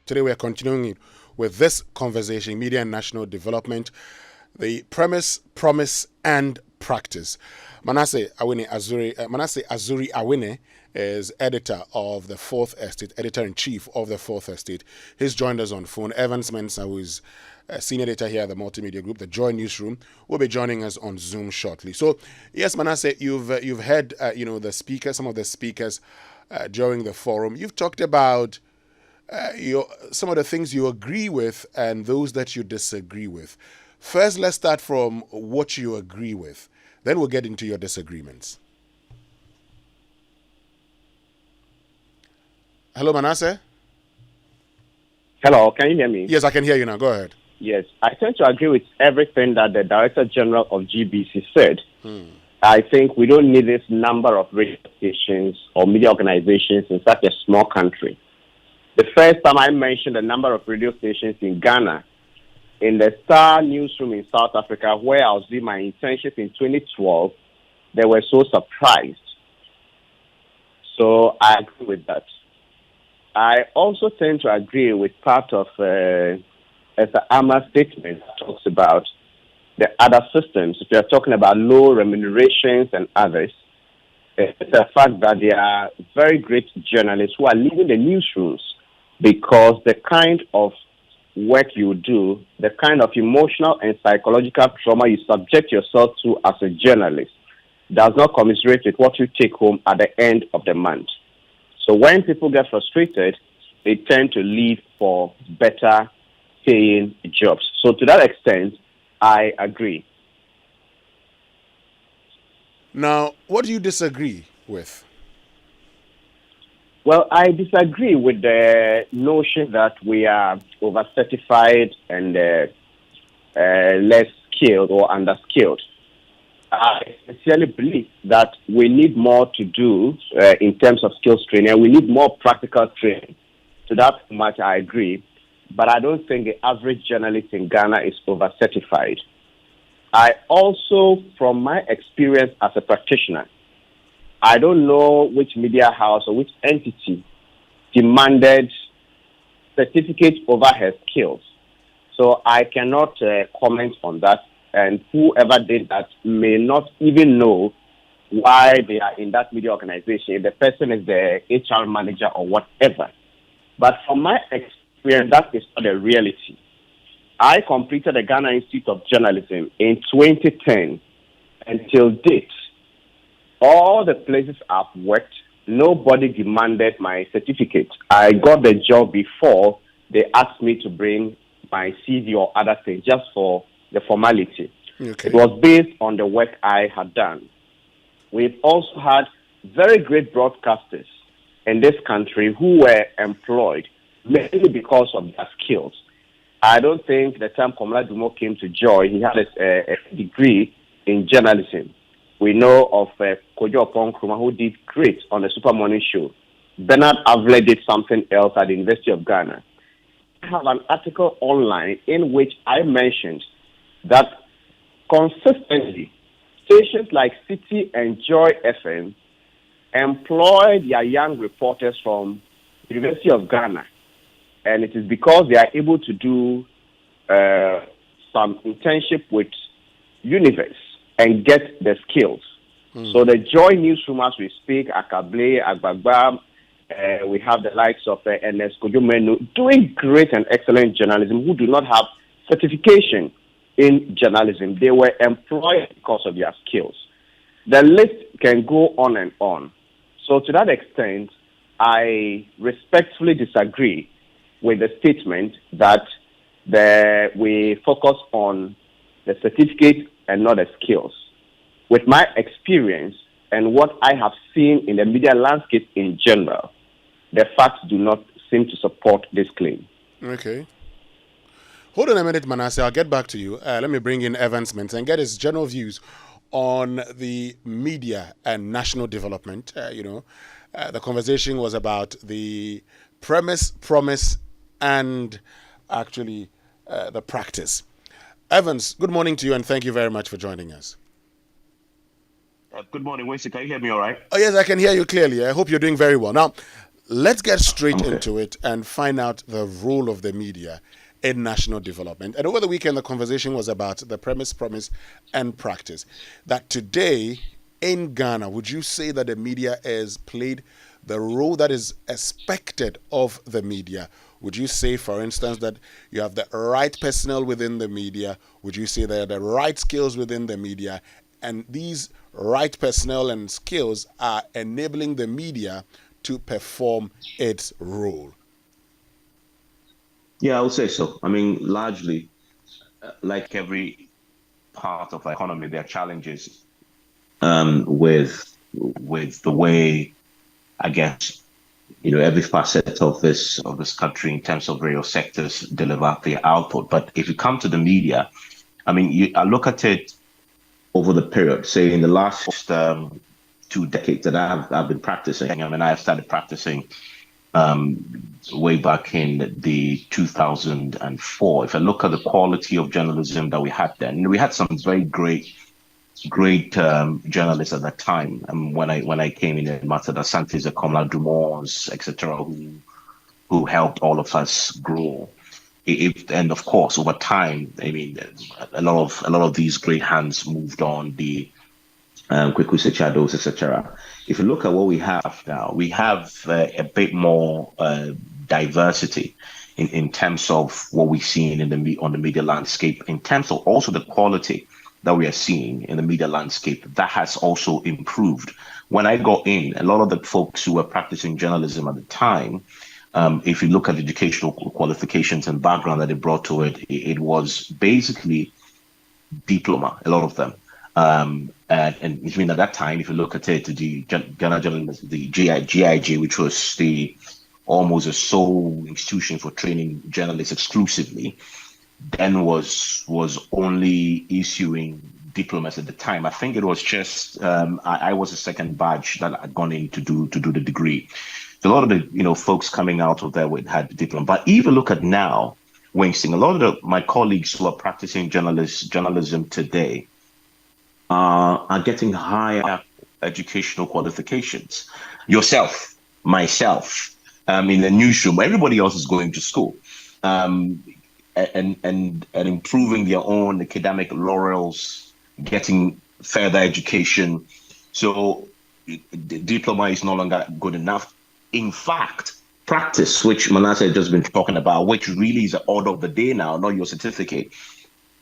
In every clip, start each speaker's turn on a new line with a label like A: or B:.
A: Today we are continuing with this conversation, media and national development, the premise, promise, and practice. Manasseh Awuni Awuni is editor of the Fourth Estate, editor-in-chief of the Fourth Estate. He's joined us on phone. Evans Mensah, who is a senior editor here at the multimedia group, the Joy Newsroom, will be joining us on Zoom shortly. So, yes, Manasseh, you've heard the speakers, some of the speakers during the forum. You've talked about some of the things you agree with and those that you disagree with. First, let's start from what you agree with. Then we'll get into your disagreements. Hello, Manasseh?
B: Hello, can you hear me?
A: Yes, I can hear you now. Go ahead.
B: Yes, I tend to agree with everything that the Director General of GBC said. I think we don't need this number of radio stations or media organizations in such a small country. The first time I mentioned the number of radio stations in Ghana, in the Star newsroom in South Africa, where I was doing my internship in 2012, they were so surprised. So I agree with that. I also tend to agree with part of Esther Ama's statement that talks about the other systems. If you're talking about low remunerations and others, it's a fact that there are very great journalists who are leaving the newsrooms because the kind of work you do, the kind of emotional and psychological trauma you subject yourself to as a journalist does not commiserate with what you take home at the end of the month. So when people get frustrated, they tend to leave for better paying jobs. So to that extent, I agree.
A: Now, what do you disagree with?
B: Well, I disagree with the notion that we are overcertified and less skilled or underskilled. I sincerely believe that we need more to do in terms of skills training. We need more practical training. To that much, I agree. But I don't think the average journalist in Ghana is overcertified. I also, from my experience as a practitioner, I don't know which media house or which entity demanded certificate over her skills. So I cannot comment on that. And whoever did that may not even know why they are in that media organization, if the person is the HR manager or whatever. But from my experience, that is not a reality. I completed the Ghana Institute of Journalism in 2010. Until date, all the places I've worked, nobody demanded my certificate. I got the job before they asked me to bring my CV or other things just for the formality.
A: Okay.
B: It was based on the work I had done. We've also had very great broadcasters in this country who were employed mainly because of their skills. I don't think the time Komla Dumo came to Joy, he had a degree in journalism. We know of Kojo Oponkruma, who did great on the Super Morning Show. Bernard Avle did something else at the University of Ghana. I have an article online in which I mentioned that consistently stations like City and Joy FM employ their young reporters from the University of Ghana. And it is because they are able to do some internship with Universe and get the skills. So the Joy Newsroom, as we speak, Akable, Agbagba, we have the likes of Ernest Kojumenu doing great and excellent journalism who do not have certification in journalism. They were employed because of their skills. The list can go on and on. So to that extent, I respectfully disagree with the statement that we focus on the certificate and not the skills. With my experience and what I have seen in the media landscape in general, the facts do not seem to support this claim.
A: Okay. Hold on a minute, Manasseh. I'll get back to you. Let me bring in Evans Mensah and get his general views on the media and national development. The conversation was about the premise, promise, and actually the practice. Evans, good morning to you, and thank you very much for joining us.
C: Good morning, Winston. Can you hear me all right?
A: Oh, yes, I can hear you clearly. I hope you're doing very well. Now, Let's get straight
C: Okay.
A: into it and find out the role of the media in national development. And over the weekend, the conversation was about the premise, promise, and practice. That today in Ghana, would you say that the media has played the role that is expected of the media? Would you say, for instance, that you have the right personnel within the media? Would you say there are the right skills within the media? And these right personnel and skills are enabling the media to perform its role?
C: Yeah, I would say so. I mean, largely, like every part of the economy, there are challenges with the way, I guess, every facet of this country in terms of various sectors deliver their output. But if you come to the media, I mean, I look at it over the period, say in the last 2 decades that I've been practicing. I mean, I have started practicing way back in the 2004. If I look at the quality of journalism that we had then, we had some very great journalists at that time. When I came in, Martha Santis, Komla Dumont's, etc., who helped all of us grow. And of course, over time, I mean, a lot of these great hands moved on. The Kweku Sechados, etc. If you look at what we have now, we have a bit more diversity in terms of what we've seen on the media landscape, in terms of also the quality that we are seeing in the media landscape. That has also improved. When I got in, a lot of the folks who were practicing journalism at the time, if you look at educational qualifications and background that they brought to it, it was basically diploma, a lot of them. And between at that time, if you look at it, the Ghana Journalism, the GIG, which was the almost a sole institution for training journalists exclusively, then was only issuing diplomas at the time. I think it was just I was the second batch that had gone in to do the degree. So a lot of the folks coming out of there had the diploma. But even look at now, Winston, a lot of my colleagues who are practicing journalism today are getting higher educational qualifications. Yourself, myself, in the newsroom, everybody else is going to school. And improving their own academic laurels, getting further education. So the diploma is no longer good enough. In fact, practice, which Manasseh has just been talking about, which really is the order of the day now, not your certificate.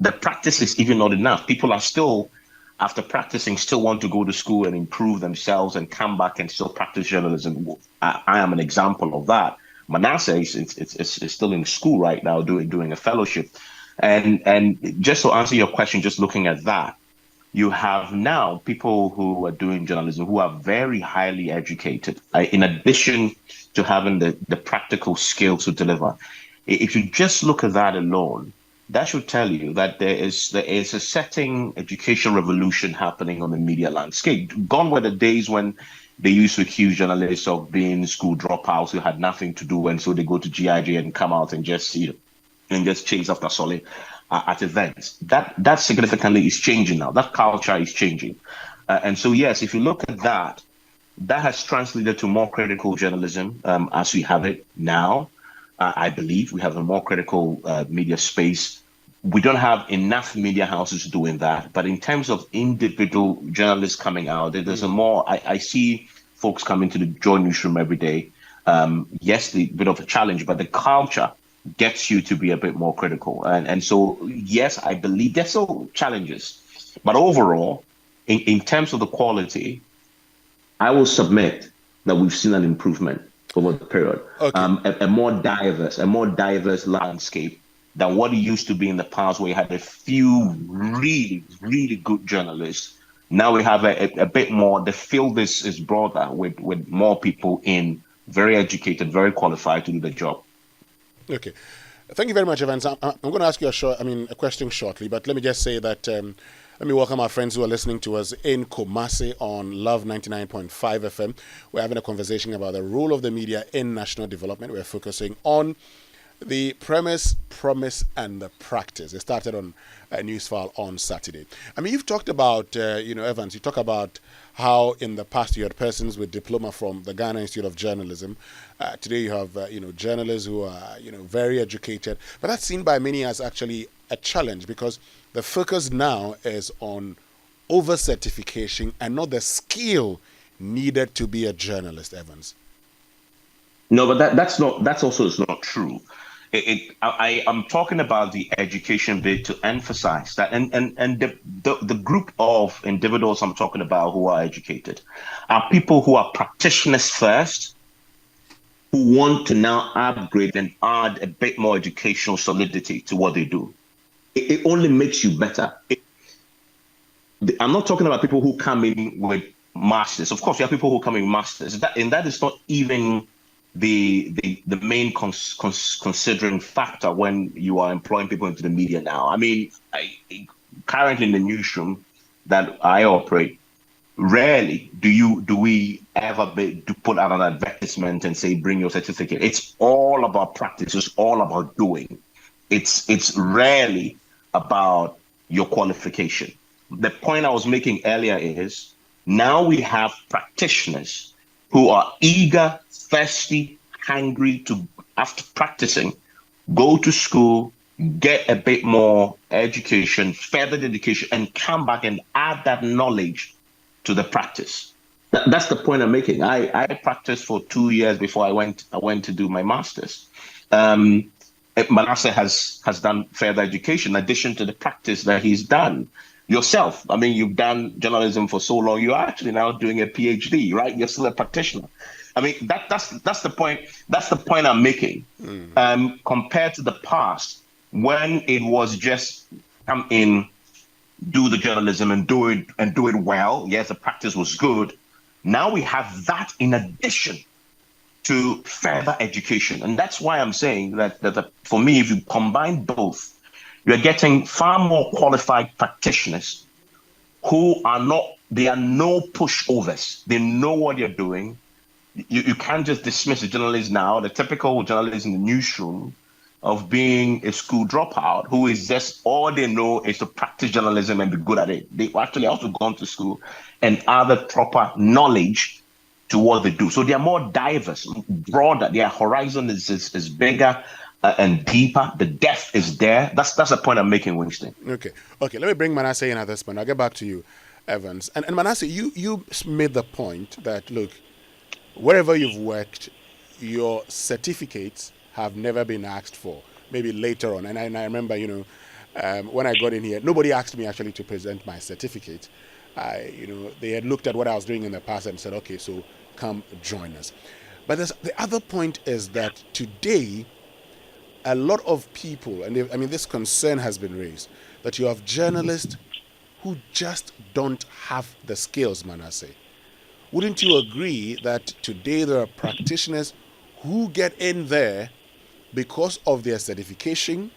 C: The practice is even not enough. People are still, after practicing, still want to go to school and improve themselves and come back and still practice journalism. I am an example of that. Manasseh is still in school right now doing a fellowship. And just to answer your question, just looking at that, you have now people who are doing journalism who are very highly educated, in addition to having the practical skills to deliver. If you just look at that alone, that should tell you that there is a setting education revolution happening on the media landscape. Gone were the days when they used to accuse journalists of being school dropouts who had nothing to do, and so they go to GIG and come out and just chase after solid at events. That significantly is changing now. That culture is changing, and so yes, if you look at that, that has translated to more critical journalism as we have it now. I believe we have a more critical media space. We don't have enough media houses doing that, but in terms of individual journalists coming out, there's a more. I see folks coming to the JoyNews room every day. Yes, the bit of a challenge, but the culture gets you to be a bit more critical. And so, yes, I believe there's still challenges. But overall, in terms of the quality, I will submit that we've seen an improvement over the period.
A: Okay.
C: A more diverse landscape than what it used to be in the past, where you had a few really, really good journalists. Now we have a bit more. The field is broader with more people very educated, very qualified to do the job.
A: Okay. Thank you very much, Evans. I'm going to ask you a question shortly, but let me just say that let me welcome our friends who are listening to us in Kumasi on Love 99.5 FM. We're having a conversation about the role of the media in national development. We're focusing on the premise, promise, and the practice. It started on a news file on Saturday. I mean, you've talked about, Evans, you talk about how in the past you had persons with diploma from the Ghana Institute of Journalism. Today you have journalists who are very educated, but that's seen by many as actually a challenge because the focus now is on over certification and not the skill needed to be a journalist, Evans.
C: No, but that's also is not true. I'm talking about the education bit to emphasize that, and the group of individuals I'm talking about who are educated are people who are practitioners first, who want to now upgrade and add a bit more educational solidity to what they do. It only makes you better. I'm not talking about people who come in with masters. Of course, you have people who come in with masters, and that is not even the main considering factor when you are employing people into the media now. I mean, currently in the newsroom that I operate, rarely do we ever put out an advertisement and say bring your certificate. It's all about practice. It's all about doing. It's rarely about your qualification. The point I was making earlier is now we have practitioners who are eager, thirsty, hungry to, after practicing, go to school, get a bit more education, further education, and come back and add that knowledge to the practice. That's the point I'm making. I practiced for 2 years before I went to do my master's. Manasseh has done further education in addition to the practice that he's done. Yourself, I mean, you've done journalism for so long. You're actually now doing a PhD, right? You're still a practitioner. I mean, that's the point. That's the point I'm making. Compared to the past, when it was just come in, do the journalism and do it well. Yes, the practice was good. Now we have that in addition to further education, and that's why I'm saying that for me, if you combine both, you're getting far more qualified practitioners who are no pushovers. They know what you're doing. You can't just dismiss a journalist now, the typical journalist in the newsroom, of being a school dropout who is just all they know is to practice journalism and be good at it. They actually also gone to school and added proper knowledge to what they do. So they are more diverse, broader. Their horizon is bigger and deeper. The depth is there. That's the point I'm making, Winston.
A: Okay. Let me bring Manasseh in at this point. I'll get back to you, Evans. And Manasseh, you made the point that, look, wherever you've worked, your certificates have never been asked for. Maybe later on. And I remember, when I got in here, nobody asked me actually to present my certificate. They had looked at what I was doing in the past and said, okay, so come join us. But the other point is that today, a lot of people, and this concern has been raised, that you have journalists who just don't have the skills, Manasseh. Wouldn't you agree that today there are practitioners who get in there because of their certification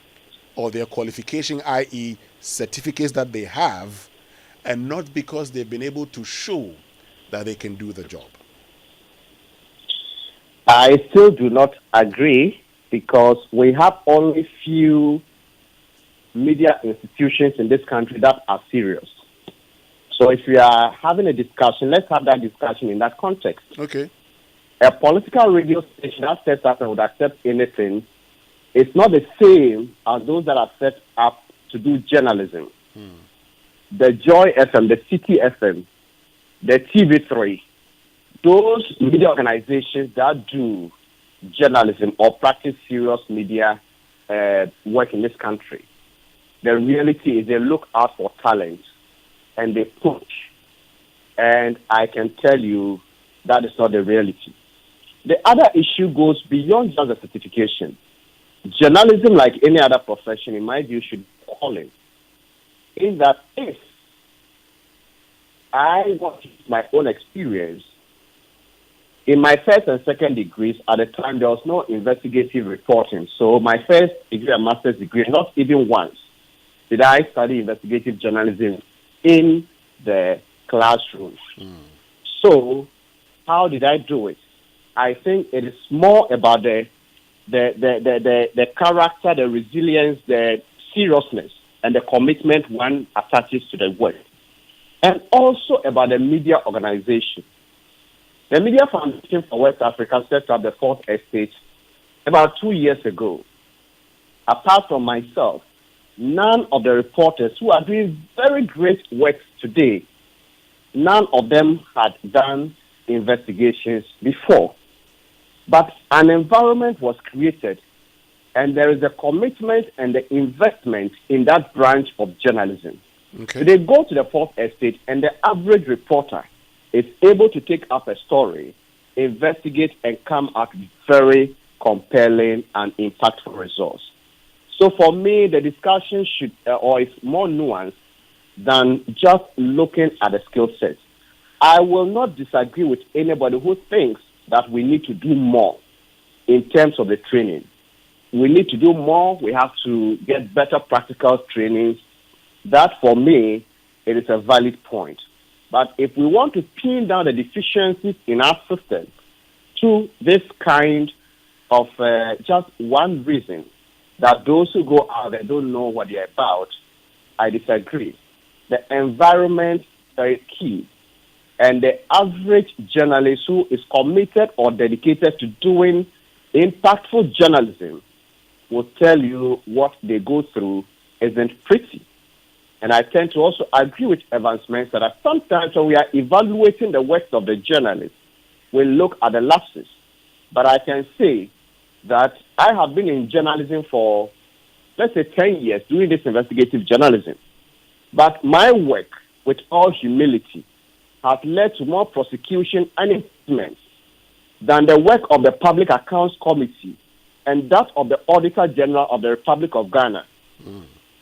A: or their qualification, i.e. certificates that they have, and not because they've been able to show that they can do the job?
B: I still do not agree, because we have only few media institutions in this country that are serious. So if we are having a discussion, let's have that discussion in that context.
A: Okay.
B: A political radio station that sets up and would accept anything, it's not the same as those that are set up to do journalism. The Joy FM, the City FM, the TV3, those media organizations that do journalism or practice serious media work in this country, the reality is they look out for talent and they push. And I can tell you that is not the reality. The other issue goes beyond just the certification. Journalism, like any other profession, in my view, should be calling. In that, if I want to use my own experience, in my first and second degrees, at the time, there was no investigative reporting. So my first degree and master's degree, not even once did I study investigative journalism in the classroom. So how did I do it? I think it is more about the character, the resilience, the seriousness, and the commitment one attaches to the work. and also about the media organization. The Media Foundation for West Africa set up the Fourth Estate about 2 years ago. Apart from myself, none of the reporters who are doing very great work today, none of them had done investigations before. But an environment was created, and there is a commitment and the investment in that branch of journalism.
A: Okay.
B: So they go to the Fourth Estate, and the average reporter is able to take up a story, investigate, and come out with very compelling and impactful results. So for me, the discussion should, or is more nuanced than just looking at the skill sets. I will not disagree with anybody who thinks that we need to do more in terms of the training. We need to do more. We have to get better practical trainings. That, for me, it is a valid point. But if we want to pin down the deficiencies in our system to this kind of just one reason, that those who go out there don't know what they're about, I disagree. The environment is key. And the average journalist who is committed or dedicated to doing impactful journalism will tell you what they go through isn't pretty. And I tend to also agree with Evans Mensah that sometimes when we are evaluating the work of the journalist, we look at the lapses. But I can say that I have been in journalism for, let's say, 10 years, doing this investigative journalism. But my work, with all humility, has led to more prosecution and impeachment than the work of the Public Accounts Committee and that of the Auditor General of the Republic of Ghana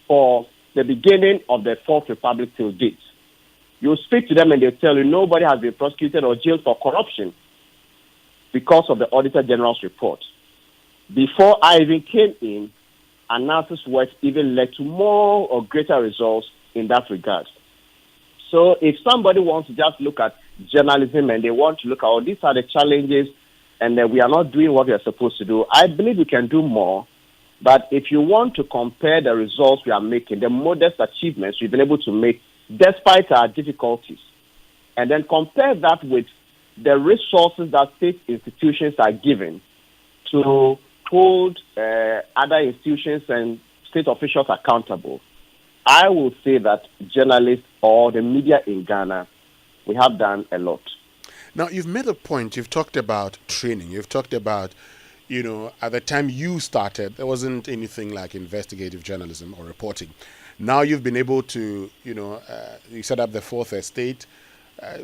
B: for the beginning of the Fourth Republic till date. You speak to them and they'll tell you nobody has been prosecuted or jailed for corruption because of the Auditor General's report. Before I even came in, analysis work even led to more or greater results in that regard. So if somebody wants to just look at journalism and they want to look at, oh, these are the challenges and we are not doing what we are supposed to do, I believe we can do more. But if you want to compare the results we are making, the modest achievements we've been able to make despite our difficulties, and then compare that with the resources that state institutions are given to hold other institutions and state officials accountable, I will say that journalists or the media in Ghana, we have done a lot.
A: Now, you've made a point. You've talked about training. You've talked about, at the time you started, there wasn't anything like investigative journalism or reporting. Now you've been able to, you set up the Fourth Estate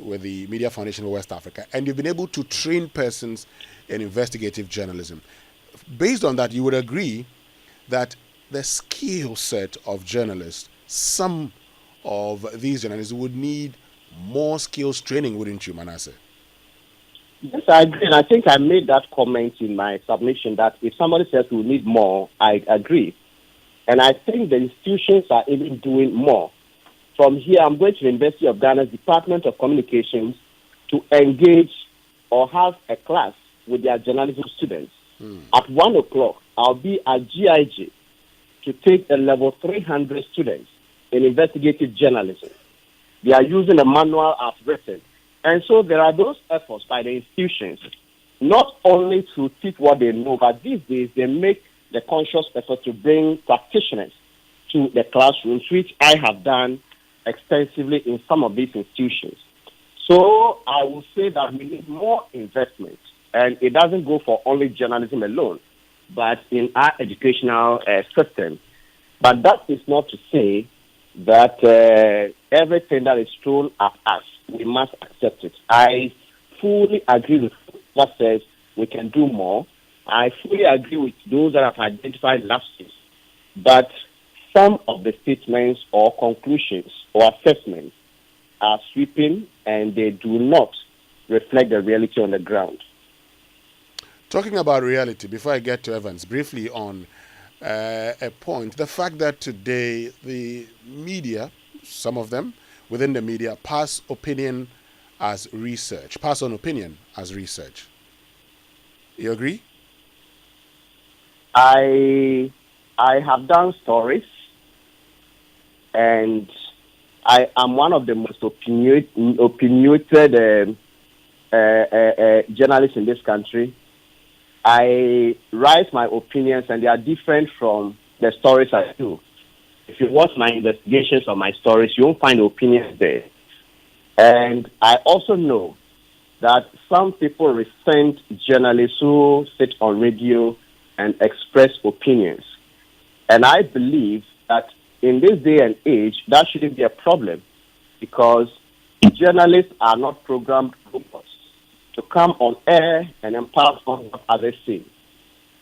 A: with the Media Foundation of West Africa, and you've been able to train persons in investigative journalism. Based on that, you would agree that the skill set of journalists, some of these journalists would need more skills training, wouldn't you, Manasseh?
B: Yes, I agree. And I think I made that comment in my submission that if somebody says we need more, I agree. And I think the institutions are even doing more. From here, I'm going to the University of Ghana's Department of Communications to engage or have a class with their journalism students. At 1 o'clock, I'll be at GIG to take a level 300 students in investigative journalism. They are using a manual I've written. And so there are those efforts by the institutions, not only to teach what they know, but these days they make the conscious effort to bring practitioners to the classrooms, which I have done extensively in some of these institutions. So I will say that we need more investment, and it doesn't go for only journalism alone, but in our educational system. But that is not to say that everything that is thrown at us, we must accept it. I fully agree with what says we can do more. I fully agree with those that have identified lapses. But some of the statements or conclusions or assessments are sweeping and they do not reflect the reality on the ground.
A: Talking about reality, before I get to Evans, briefly on a point, the fact that today the media, some of them within the media, pass on opinion as research. You agree?
B: I have done stories, and I am one of the most opinionated journalists in this country. I write my opinions, and they are different from the stories I do. If you watch my investigations or my stories, you won't find opinions there. And I also know that some people resent journalists who sit on radio and express opinions. And I believe that in this day and age, that shouldn't be a problem, because journalists are not programmed robots to come on air and then pass on what others say.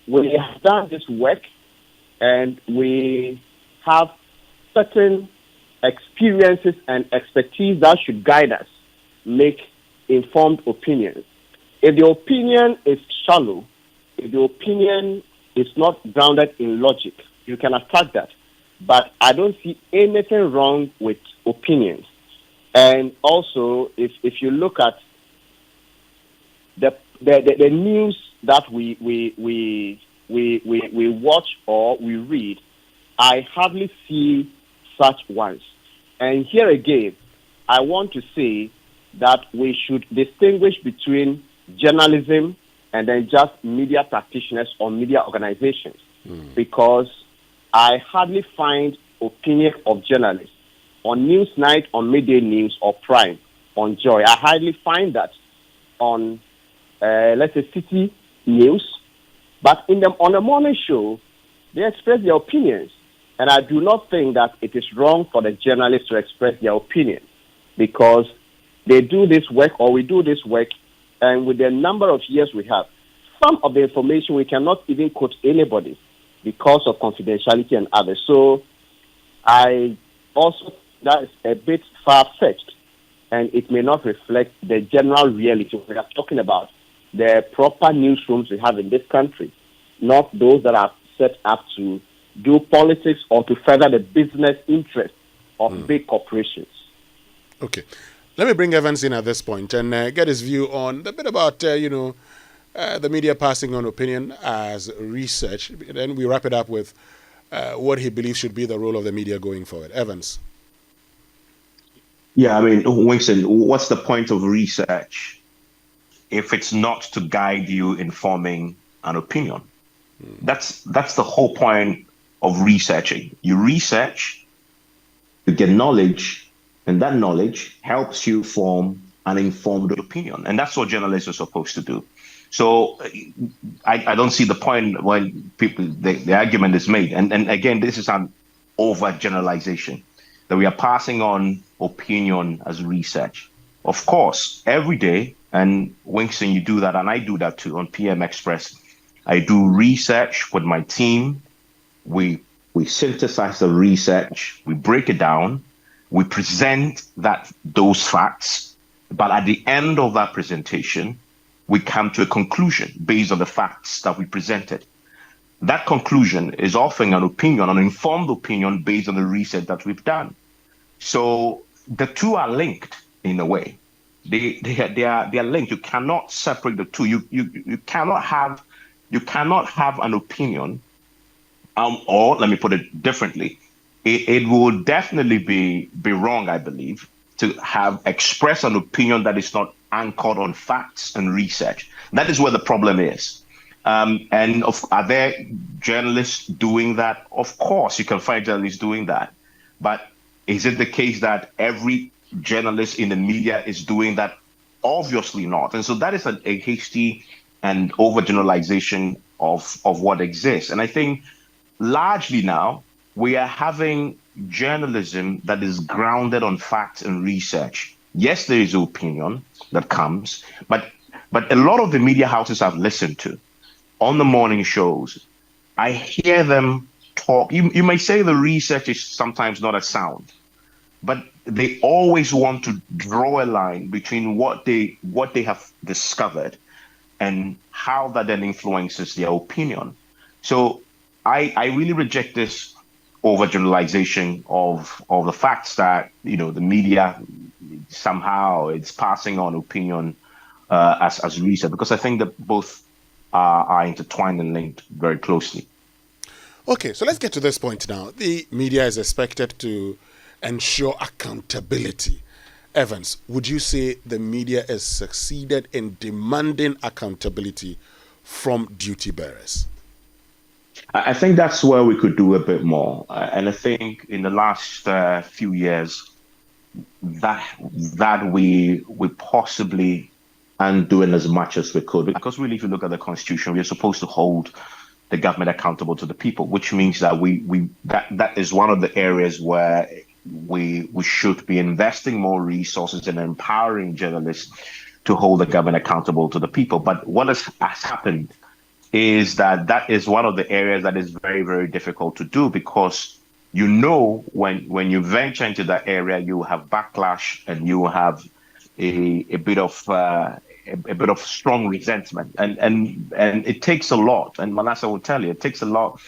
B: We have done this work, and we have certain experiences and expertise that should guide us make informed opinions. If the opinion is shallow, if the opinion is not grounded in logic, you can attack that. But I don't see anything wrong with opinions. And also, if you look at the news that we watch or we read, I hardly see such ones. And here again, I want to say that we should distinguish between journalism and then just media practitioners or media organizations, because I hardly find opinion of journalists on Newsnight, on Midday News, or Prime, on Joy. I hardly find that on, let's say, City News. But on the morning show, they express their opinions. And I do not think that it is wrong for the journalists to express their opinion, because they do this work, or we do this work, and with the number of years we have, some of the information we cannot even quote anybody because of confidentiality and others. So I also, that is a bit far-fetched, and it may not reflect the general reality. We are talking about the proper newsrooms we have in this country, not those that are set up to do politics or to further the business interests of big corporations.
A: Okay. Let me bring Evans in at this point and get his view on a bit about, the media passing on opinion as research. Then we wrap it up with what he believes should be the role of the media going forward. Evans.
C: Yeah, I mean, Winston, what's the point of research if it's not to guide you in forming an opinion? That's the whole point of researching. You research, you get knowledge, and that knowledge helps you form an informed opinion. And that's what journalists are supposed to do. So I don't see the point when the argument is made. And again, this is an overgeneralization, that we are passing on opinion as research. Of course, every day, and Winston, you do that, and I do that too on PM Express. I do research with my team. We synthesize the research, we break it down, we present those facts, but at the end of that presentation, we come to a conclusion based on the facts that we presented. That conclusion is often an opinion, an informed opinion based on the research that we've done. So the two are linked in a way. They are linked. You cannot separate the two. You cannot have an opinion. Or let me put it differently. It will definitely be wrong, I believe, to express an opinion that is not anchored on facts and research. That is where the problem is. Are there journalists doing that? Of course, you can find journalists doing that. But is it the case that every journalist in the media is doing that? Obviously not. And so that is a hasty and overgeneralization of what exists. And I think largely now, we are having journalism that is grounded on facts and research. Yes, there is opinion that comes, but a lot of the media houses I've listened to on the morning shows, I hear them talk. You may say the research is sometimes not as sound, but they always want to draw a line between what they have discovered and how that then influences their opinion. So I really reject this overgeneralization of the facts that the media somehow it's passing on opinion as research, because I think that both are intertwined and linked very closely.
A: Okay, so let's get to this point now. The media is expected to ensure accountability. Evans, would you say the media has succeeded in demanding accountability from duty bearers?
C: I think that's where we could do a bit more. And I think in the last few years, that we possibly aren't doing as much as we could. Because really, if you look at the Constitution, we are supposed to hold the government accountable to the people, which means that that is one of the areas where we should be investing more resources and empowering journalists to hold the government accountable to the people. But what has happened is that is one of the areas that is very, very difficult to do, because when you venture into that area, you have backlash and you have a bit of strong resentment, and it takes a lot. And Manasseh will tell you, it takes a lot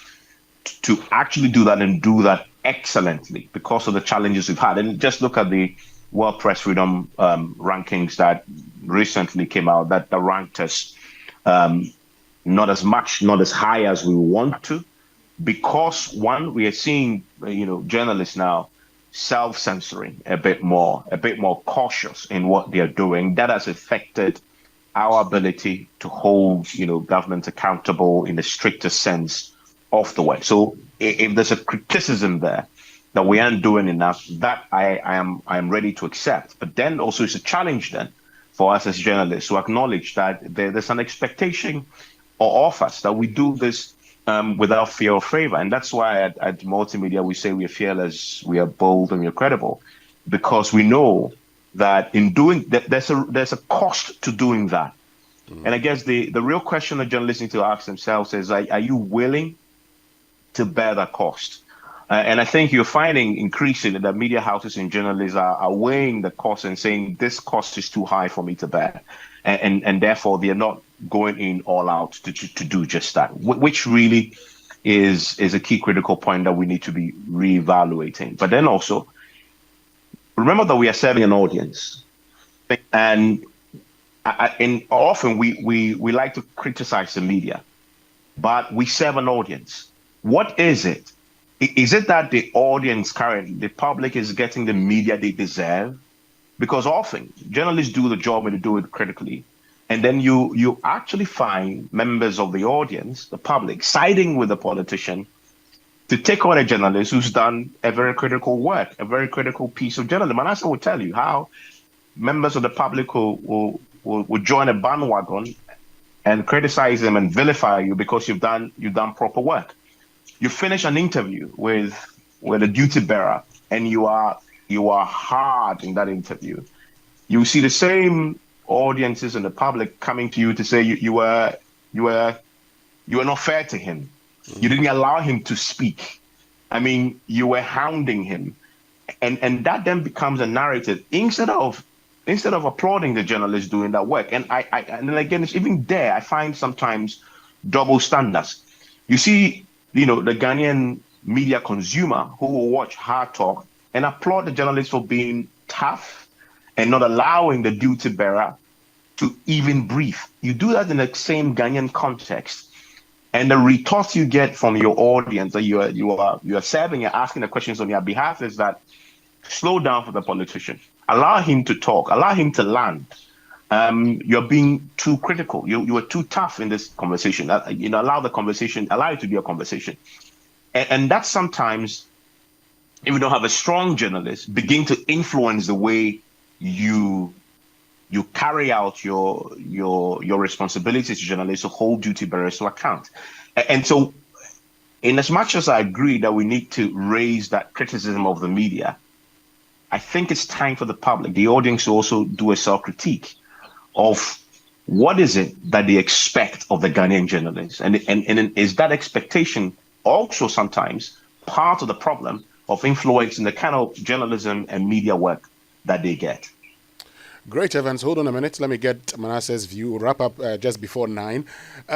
C: to actually do that and do that excellently because of the challenges we've had. And just look at the World Press Freedom rankings that recently came out that ranked us not as high as we want to, because one, we are seeing journalists now self-censoring a bit more cautious in what they are doing. That has affected our ability to hold government accountable in the strictest sense of the word. So if there's a criticism there that we aren't doing enough, that I am ready to accept. But then also it's a challenge then for us as journalists to acknowledge that there's an expectation of us that we do this without fear or favor. And that's why at Multimedia we say we are fearless, we are bold, and we are credible, because we know that in doing that there's a cost to doing that. And I guess the real question that journalists need to ask themselves is, are you willing to bear that cost? And I think you're finding increasingly that media houses and journalists are weighing the cost and saying this cost is too high for me to bear, and therefore they're not going in all out to do just that, which really is a key critical point that we need to be reevaluating. But then also remember that we are serving an audience, and often we like to criticize the media, but we serve an audience. What is it? Is it that the audience currently, the public, is getting the media they deserve? Because often journalists do the job and they do it critically. And then you actually find members of the audience, the public, siding with the politician to take on a journalist who's done a very critical work, a very critical piece of journalism. And I will tell you how members of the public will join a bandwagon and criticize them and vilify you because you've done proper work. You finish an interview with a duty bearer and you are hard in that interview. You see the same audiences and the public coming to you to say you were not fair to him. You didn't allow him to speak. I mean, you were hounding him, and that then becomes a narrative instead of applauding the journalist doing that work. And and then again, it's even there. I find sometimes double standards. You see, the Ghanaian media consumer who will watch Hard Talk and applaud the journalist for being tough and not allowing the duty bearer to even breathe. You do that in the same Ghanaian context, and the retort you get from your audience that you are serving and asking the questions on their behalf is that slow down for the politician, allow him to talk, allow him to land. You're being too critical. You are too tough in this conversation. Allow it to be a conversation, and that sometimes, if you don't have a strong journalist, begin to influence the way you carry out your responsibilities as journalists to hold duty bearers to account. And so, in as much as I agree that we need to raise that criticism of the media, I think it's time for the public, the audience, to also do a self-critique of what is it that they expect of the Ghanaian journalists, and is that expectation also sometimes part of the problem of influencing the kind of journalism and media work that they get.
A: Great, Evans. Hold on a minute. Let me get Manasseh's view. We'll wrap up just before 9.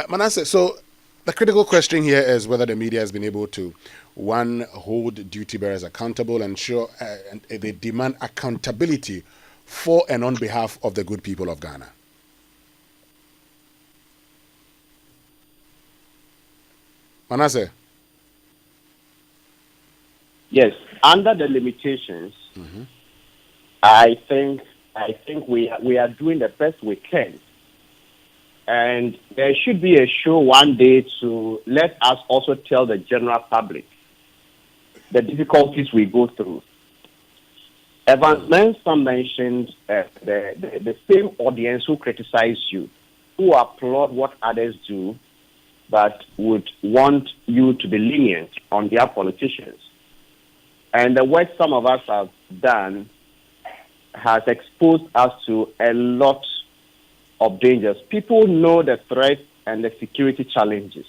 A: Manasseh, so the critical question here is whether the media has been able to, one, hold duty bearers accountable and they demand accountability for and on behalf of the good people of Ghana. Manasseh?
B: Yes, under the limitations, I think we are doing the best we can. And there should be a show one day to let us also tell the general public the difficulties we go through. Evans Mensah mentioned the same audience who criticize you, who applaud what others do, but would want you to be lenient on their politicians. And the work some of us have done has exposed us to a lot of dangers. People know the threats and the security challenges,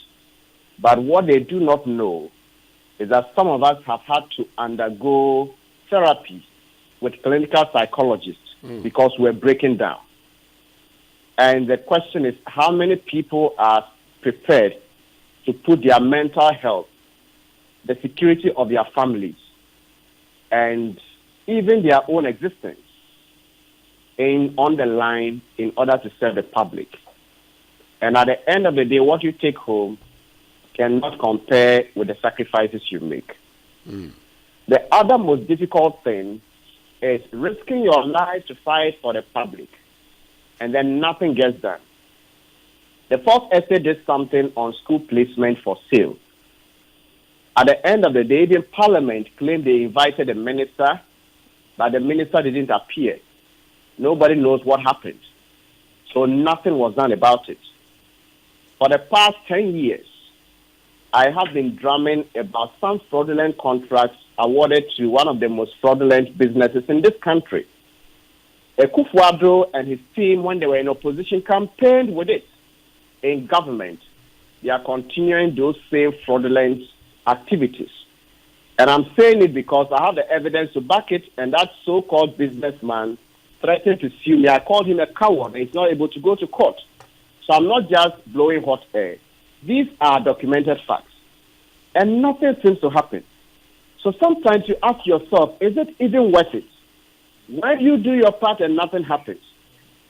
B: but what they do not know is that some of us have had to undergo therapy with clinical psychologists because we're breaking down. And the question is, how many people are prepared to put their mental health, the security of their families, and even their own existence on the line in order to serve the public? And at the end of the day, what you take home cannot compare with the sacrifices you make. The other most difficult thing is risking your life to fight for the public, and then nothing gets done. The first essay did something on school placement for sale. At the end of the day, the Parliament claimed they invited the minister, but the minister didn't appear. Nobody knows what happened. So nothing was done about it. For the past 10 years, I have been drumming about some fraudulent contracts awarded to one of the most fraudulent businesses in this country. Akufo-Addo and his team, when they were in opposition, campaigned with it. In government, they are continuing those same fraudulent activities. And I'm saying it because I have the evidence to back it, and that so-called businessman threatened to sue me. I called him a coward, and he's not able to go to court. So I'm not just blowing hot air. These are documented facts. And nothing seems to happen. So sometimes you ask yourself, is it even worth it? When you do your part and nothing happens.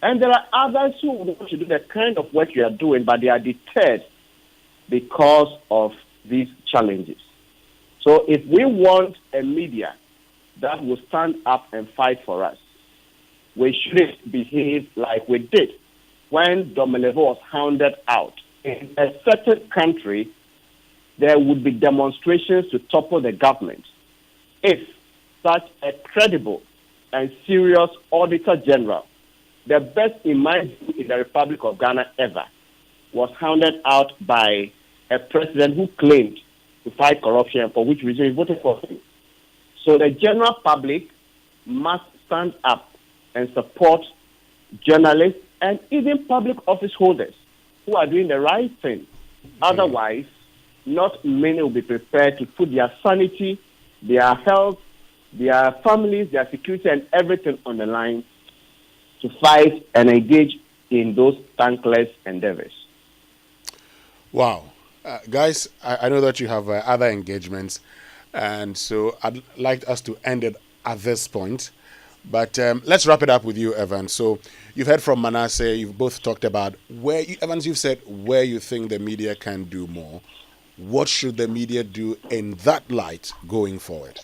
B: And there are others who want to do the kind of work you are doing, but they are deterred because of these challenges. So if we want a media that will stand up and fight for us, we shouldn't behave like we did when Domelevo was hounded out. In a certain country, there would be demonstrations to topple the government if such a credible and serious Auditor General, the best in my view in the Republic of Ghana ever, was hounded out by a president who claimed to fight corruption, for which reason he voted for him. So the general public must stand up and support journalists and even public office holders who are doing the right thing. Otherwise, not many will be prepared to put their sanity, their health, their families, their security, and everything on the line to fight and engage in those thankless endeavors.
A: Wow. Guys, I know that you have other engagements, and so I'd like us to end it at this point. But let's wrap it up with you, Evans. So you've heard from Manasseh. You've both talked about Evans, you've said where you think the media can do more. What should the media do in that light going forward?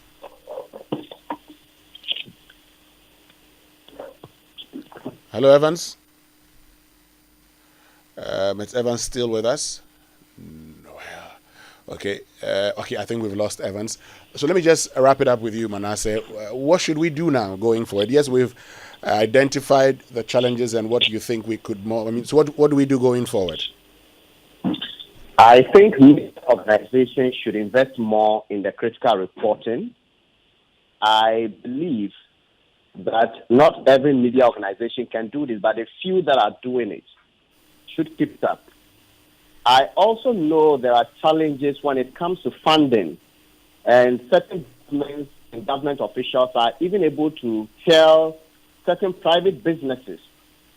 A: Hello, Evans. Is Evans still with us? No. Okay. Okay, I think we've lost Evans. So let me just wrap it up with you, Manasseh. What should we do now going forward? Yes, we've identified the challenges and what you think we could more. So what do we do going forward?
B: I think media organizations should invest more in the critical reporting. I believe that not every media organization can do this, but the few that are doing it should keep it up. I also know there are challenges when it comes to funding, and certain governments and government officials are even able to tell certain private businesses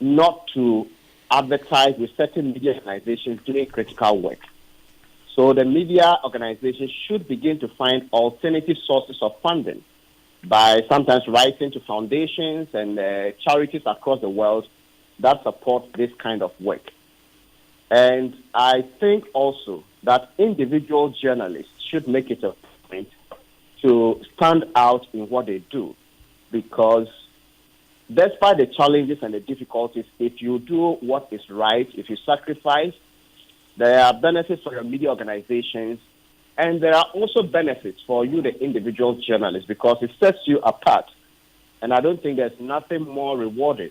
B: not to advertise with certain media organizations doing critical work. So the media organizations should begin to find alternative sources of funding by sometimes writing to foundations and charities across the world that support this kind of work. And I think also that individual journalists should make it a point to stand out in what they do, because despite the challenges and the difficulties, if you do what is right, if you sacrifice, there are benefits for your media organizations, and there are also benefits for you, the individual journalist, because it sets you apart. And I don't think there's nothing more rewarding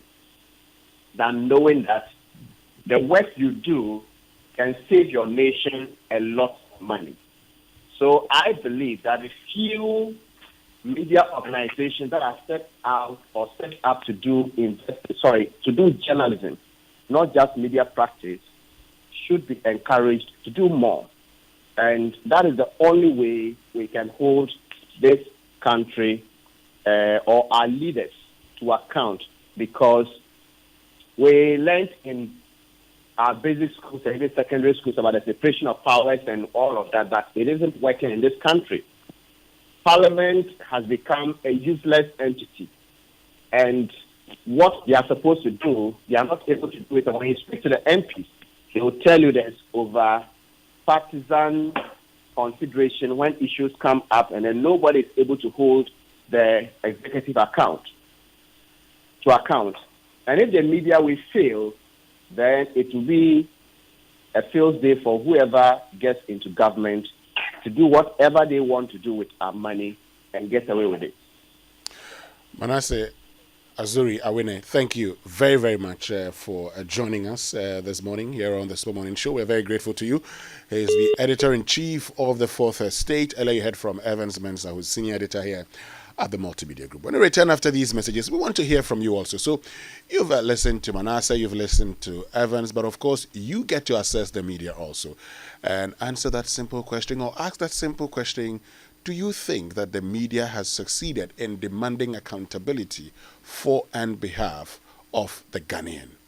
B: than knowing that the work you do can save your nation a lot of money. So I believe that the few media organizations that are set out or set up to do journalism, not just media practice, should be encouraged to do more. And that is the only way we can hold this country or our leaders to account, because we learned in our basic schools and even secondary schools about the separation of powers and all of that, but it isn't working in this country. Parliament has become a useless entity, and what they are supposed to do, they are not able to do it. And when you speak to the MPs, they will tell you there's over partisan consideration when issues come up, and then nobody is able to hold the executive to account. And if the media will fail, then it will be a failed day for whoever gets into government to do whatever they want to do with our money and get away with it.
A: Manasseh Azure Awuni, thank you very, very much for joining us this morning here on the Small Morning Show. We're very grateful to you. He is the editor-in-chief of the Fourth Estate. Earlier you heard from Evans Mensah, who's senior editor here at the Multimedia Group. When we return after these messages, we want to hear from you also. So you've listened to Manasseh, you've listened to Evans, but of course you get to assess the media also and answer that simple question, or ask that simple question: do you think that the media has succeeded in demanding accountability for and behalf of the Ghanaian?